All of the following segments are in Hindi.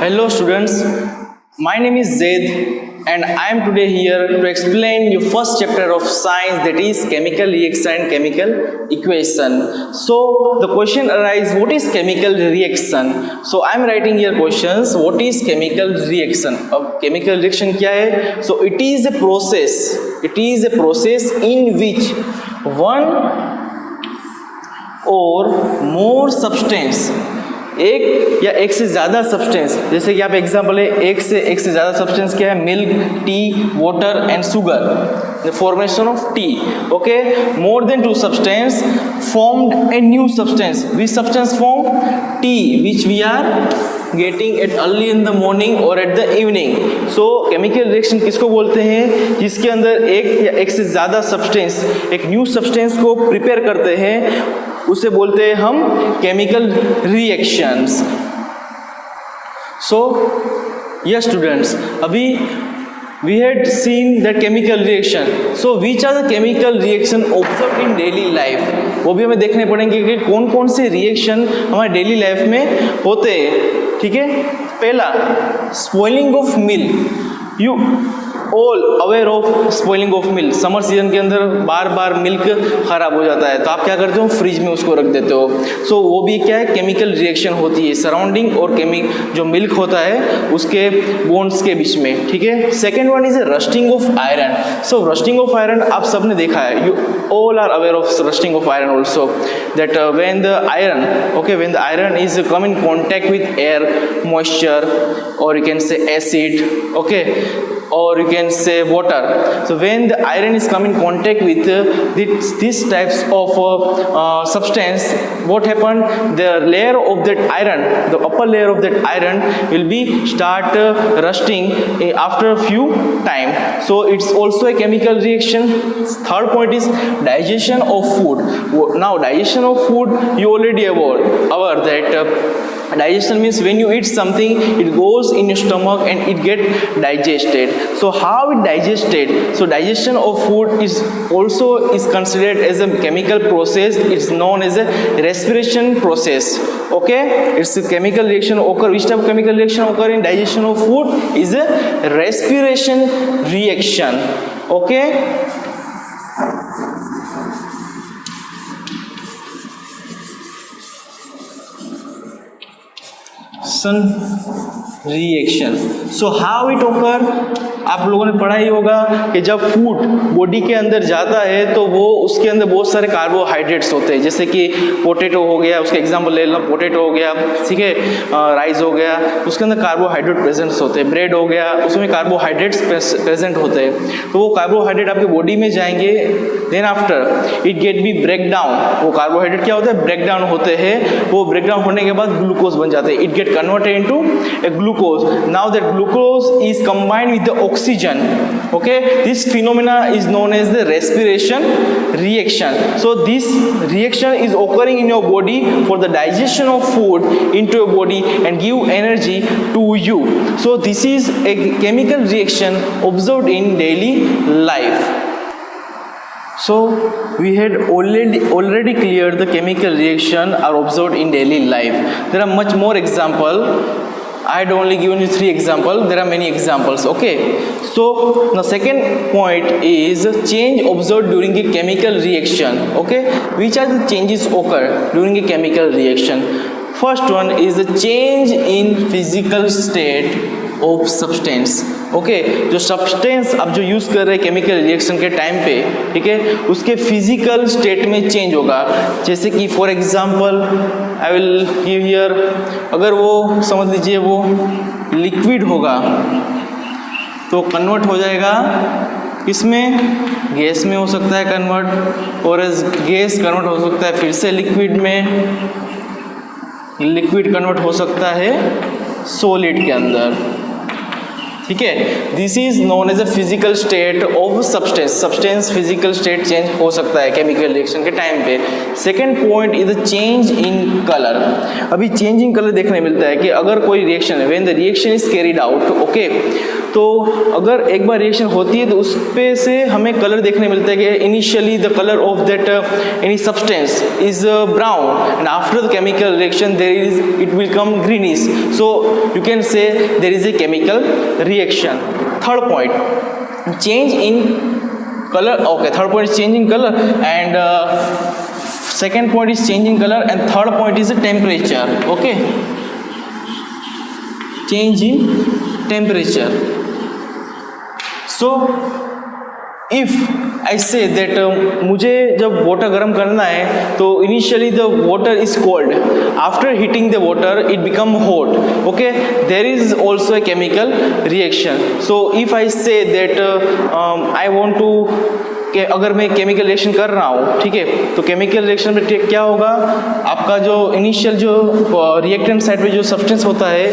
Hello students, my name is Zaid and I am today here to explain your first chapter of science, that is chemical reaction and chemical equation. So the question arises, what is chemical reaction? So I am writing here questions, what is chemical reaction? अब chemical reaction क्या है? So it is a process in which one और more substance, एक या एक से ज़्यादा सब्सटेंस, जैसे कि आप एग्जांपल है एक से ज़्यादा सब्सटेंस क्या है, milk, tea, water and sugar, the formation of tea. Okay, more than two substance formed a new substance. Which substance formed? Tea, which we are getting at early in the morning or at the evening. So chemical reaction किसको बोलते हैं? जिसके अंदर एक या एक से ज़्यादा सब्सटेंस एक न्यू सब्सटेंस को प्रिपेयर करते हैं, उसे बोलते हैं हम chemical reactions. So yes students, अभी we had seen the chemical reaction. So which are the chemical reaction observed in daily life? वो भी हमें देखने पड़ेंगे कि कौन कौन से रिएक्शन हमारे डेली लाइफ में होते हैं. ठीक है, पहला spoiling of milk. You all aware of spoiling of milk. Summer season के अंदर बार बार मिल्क ख़राब हो जाता है, तो आप क्या करते हो, फ्रिज में उसको रख देते हो. सो वो भी क्या है, केमिकल रिएक्शन होती है सराउंडिंग और जो मिल्क होता है उसके बोन्स के बीच में. ठीक है. Second one is rusting of iron. So rusting of iron आप सबने देखा है, you all are aware of rusting of iron also, that when the iron is come in contact with air, moisture, और you can say acid, okay, or you can say water. So when the iron is come in contact with these types of substance, what happened, the layer of that iron, the upper layer of that iron will be start rusting after a few time. So it's also a chemical reaction. Third point is digestion of food. Now digestion of food, you already aware that digestion means when you eat something, it goes in your stomach and it get digested. So how it digested? So digestion of food is also considered as a chemical process. It's known as a respiration process. Okay, it's a chemical reaction occur. Which type of chemical reaction occur in digestion of food is a respiration reaction. Okay. Reaction. So how it ओकर, आप लोगों ने पढ़ा ही होगा कि जब फूड बॉडी के अंदर जाता है तो वो उसके अंदर बहुत सारे कार्बोहाइड्रेट्स होते हैं, जैसे कि पोटैटो हो गया, उसका एग्जांपल ले लो, पोटैटो हो गया, ठीक है, राइस हो गया, उसके अंदर कार्बोहाइड्रेट प्रेजेंट्स होते हैं. ब्रेड हो गया, उसमें कार्बोहाइड्रेट्स प्रेजेंट होते हैं. तो वो कार्बोहाइड्रेट आपके बॉडी में जाएंगे, then after it get be break down. वो कार्बोहाइड्रेट क्या होता है, ब्रेक डाउन होते हैं. वो ब्रेक डाउन होने के बाद ग्लूकोज बन जाते हैं. It get converted into a glucose. Now that glucose is combined with the oxygen. Okay, this phenomena is known as the respiration reaction. So this reaction is occurring in your body for the digestion of food into your body and give energy to you. So this is a chemical reaction observed in daily life. So we had already cleared the chemical reaction are observed in daily life. There are much more example. I had only given you 3 examples. There are many examples. Okay. So the second point is change observed during a chemical reaction. Okay. Which are the changes occur during a chemical reaction? First one is the change in physical state of substance. Okay, जो सब्सटेंस आप जो यूज़ कर रहे हैं केमिकल रिएक्शन के टाइम पे, ठीक है, उसके फिजिकल स्टेट में चेंज होगा. जैसे कि for example I will give here, अगर वो समझ लीजिए वो लिक्विड होगा तो कन्वर्ट हो जाएगा इसमें, गैस में हो सकता है कन्वर्ट, और गैस कन्वर्ट हो सकता है फिर से लिक्विड में, लिक्विड कन्वर्ट हो सकता है सॉलिड के अंदर. ठीक है, this is known as a physical state of substance physical state change हो सकता है केमिकल रिएक्शन के टाइम पे. Second point is the change in colour. अभी चेंज इन कलर देखने मिलता है कि अगर कोई रिएक्शन है, when the reaction is carried out, okay, तो अगर एक बार रिएक्शन होती है तो उस पे से हमें कलर देखने मिलता है कि initially the colour of that any substance is brown and after the chemical reaction there is it will come greenish, so you can say there is a chemical reaction. Third point, change in color. Okay, third point is changing color, and second point is changing color, and third point is the temperature. Okay, change in temperature. So if I say that मुझे जब water गर्म करना है तो initially the water is cold, after heating the water it become hot. Okay, there is also a chemical reaction. So if I say that I want to कि अगर मैं केमिकल रिएक्शन कर रहा हूँ, ठीक है, तो केमिकल रिएक्शन में क्या होगा, आपका जो इनिशियल जो रिएक्टेंट साइड पे जो सब्सटेंस होता है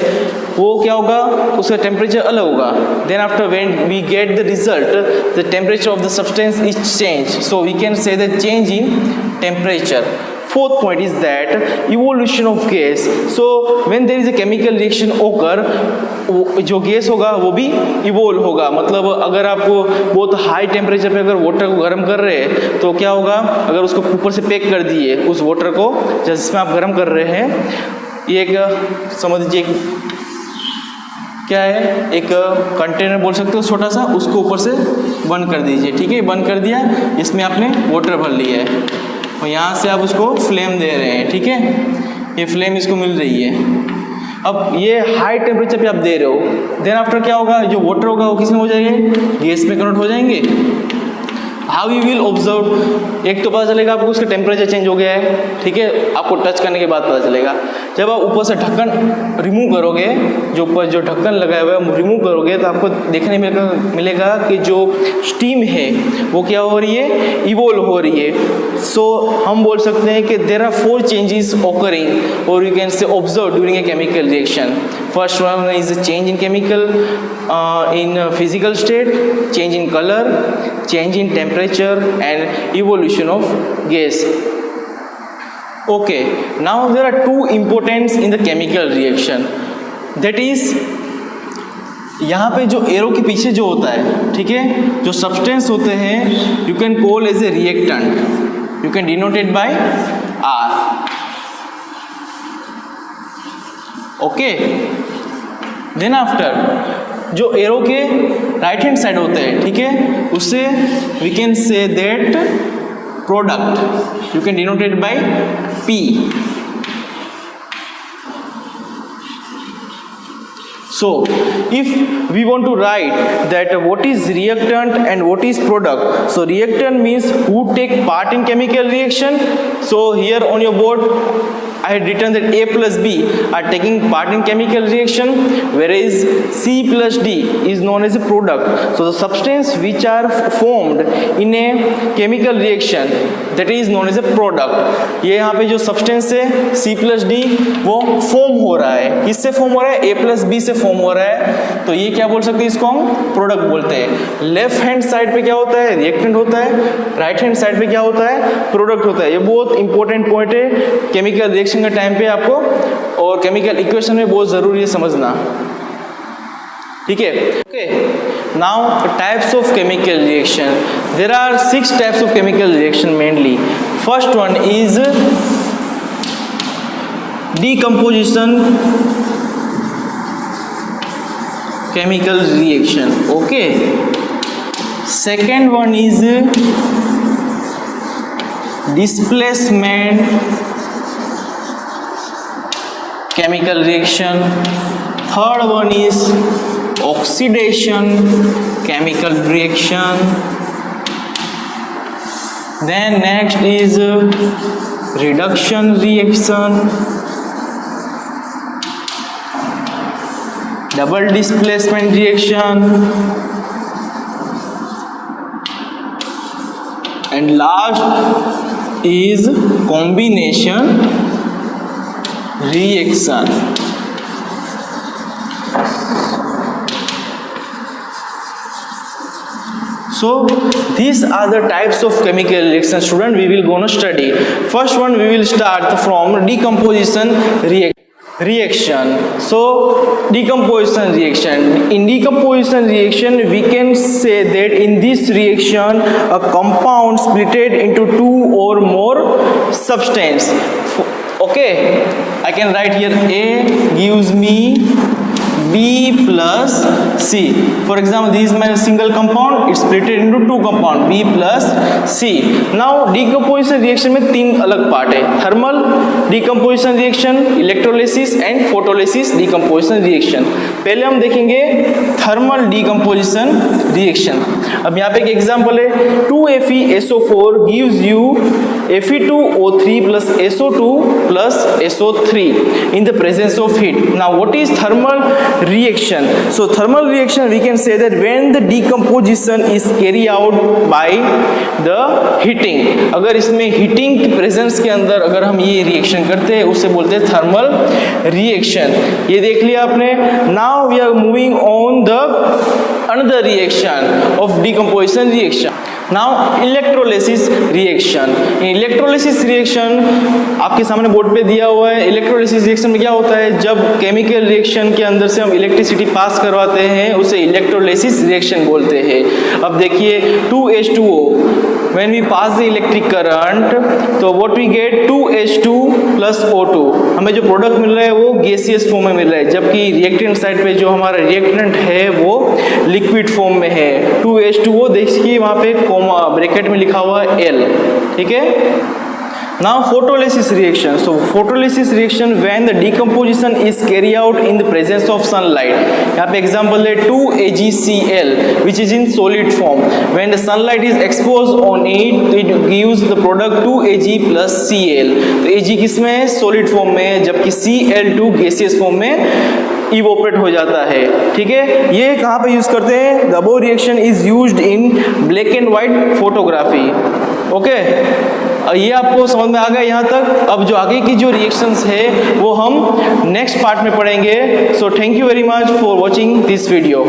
वो क्या होगा, उसका टेम्परेचर अलग होगा. Then after when we get the result the temperature of the substance is change, so we can say the change in temperature. Fourth point is that evolution of gas. So when there is a chemical reaction occur, जो गैस होगा वो भी इवोल्व होगा. मतलब अगर आपको बहुत हाई टेम्परेचर पे अगर वाटर को गर्म कर रहे हैं तो क्या होगा, अगर उसको ऊपर से पैक कर दिए उस वाटर को जिसमें आप गर्म कर रहे हैं, ये एक समझ लीजिए क्या है, एक कंटेनर बोल सकते हो छोटा सा, उसको ऊपर से बंद कर दीजिए. ठीक है, बंद कर दिया, इसमें आपने वाटर भर लिया है और यहाँ से आप उसको फ्लेम दे रहे हैं. ठीक है, ये फ्लेम इसको मिल रही है. अब ये हाई टेम्परेचर पे आप दे रहे हो, देन आफ्टर क्या होगा, जो वाटर होगा वो किस में हो जाएंगे, गैस में कन्वर्ट हो जाएंगे. हाउ यू विल ऑब्जर्व, एक तो पता चलेगा आपको उसका टेम्परेचर चेंज हो गया है. ठीक है, आपको टच करने के बाद पता चलेगा. जब आप ऊपर से ढक्कन रिमूव करोगे, जो ऊपर जो ढक्कन लगाया हुआ है रिमूव करोगे, तो आपको देखने मिलेगा कि जो स्टीम है वो क्या हो रही है, इवोल्व हो रही है. सो हम बोल सकते हैं कि देयर आर 4 चेंजेस ऑकरिंग और यू कैन से observe during a chemical reaction. First one is change in chemical in physical state, change in color, change in temperature, and evolution of gas. Okay, now there are 2 importance in the chemical reaction. That is, यहाँ पे जो एरो के पीछे जो होता है, ठीक है, जो सब्सटेंस होते हैं, you can call as a reactant, you can denoted by R. Okay, then after जो एरो के राइट हैंड साइड होते हैं, ठीक है, उससे we can say that product, you can denoted by P. So if we want to write that what is reactant and what is product, so reactant means who take part in chemical reaction. So here on your board I had written that A plus B are taking part in chemical reaction, whereas C plus D is known as a product. So the substance which are formed in a chemical reaction, that is known as a product. ये यहाँ पे जो substance है C plus D वो form हो रहा है, किससे form हो रहा है, A plus B से form हो रहा है, तो ये क्या बोल सकते हैं, इसको हम product बोलते हैं. लेफ्ट हैंड साइड पे क्या होता है, रिएक्टेंट होता है, राइट हैंड साइड पे क्या होता है, प्रोडक्ट होता है. ये बहुत इंपॉर्टेंट पॉइंट है केमिकल रिएक्शन का टाइम पे आपको, और केमिकल इक्वेशन में बहुत जरूरी है समझना. ठीक है, okay. Now types of chemical reaction. There are 6 types of chemical reaction mainly. First one is decomposition chemical reaction. Okay. Second one is displacement chemical reaction. Third one is oxidation chemical reaction. Then next is reduction reaction, double displacement reaction, and last is combination reaction. So these are the types of chemical reaction, student, we will gonna study. First one we will start from decomposition reaction. reaction. So decomposition reaction. In decomposition reaction we can say that in this reaction a compound splitted into two or more substance. Okay, I can write here A gives me B plus C. For example, this is my single compound, it's split into two compound B plus C. Now decomposition reaction में तीन अलग पार्ट है, thermal decomposition reaction, electrolysis and photolysis decomposition reaction. पहले हम देखेंगे थर्मल decomposition reaction. अब यहाँ पे एक एग्जांपल है 2FeSO4 gives you Fe2O3 plus SO2 plus SO3 in the presence of heat. Now what is thermal reaction? So thermal reaction we can say that when the decomposition is carried out by the heating. अगर इसमें heating की presence के अंदर अगर हम ये reaction करते हैं उसे बोलते हैं thermal reaction. ये देख लिया आपने. Now we are moving on the another reaction of decomposition reaction. Now electrolysis reaction. In electrolysis reaction आपके सामने बोर्ड पे दिया हुआ है. इलेक्ट्रोलिसिस रिएक्शन में क्या होता है, जब केमिकल रिएक्शन के अंदर से हम इलेक्ट्रिसिटी पास करवाते हैं उसे इलेक्ट्रोलिसिस रिएक्शन बोलते हैं. अब देखिए 2H2O when we pass the electric current तो what we get 2H2 plus O2. हमें जो प्रोडक्ट मिल रहा है वो गैसियस फॉर्म में मिल रहा है, जबकि रिएक्टेंट साइड पे जो हमारा रिएक्टेंट है वो लिक्विड फॉर्म में है. 2H2O देखिए वहाँ पे ब्रैकेट में लिखा हुआ है L. ठीक है. Now photolysis reaction. So photolysis reaction when the decomposition is carried out in the presence of sunlight. यहाँ पे example है 2AgCl which is in solid form. When the sunlight is exposed on it, it gives the product 2Ag plus Cl. तो Ag किस में है, solid form में है, जबकि Cl2 gaseous form में इवोपरेट हो जाता है. ठीक है. ये कहाँ पे यूज करते हैं, the above reaction is used in black and white photography. Okay, ये आपको समझ में आ गया यहाँ तक. अब जो आगे की जो रिएक्शंस है वो हम नेक्स्ट पार्ट में पढ़ेंगे. So thank you very much for watching this video.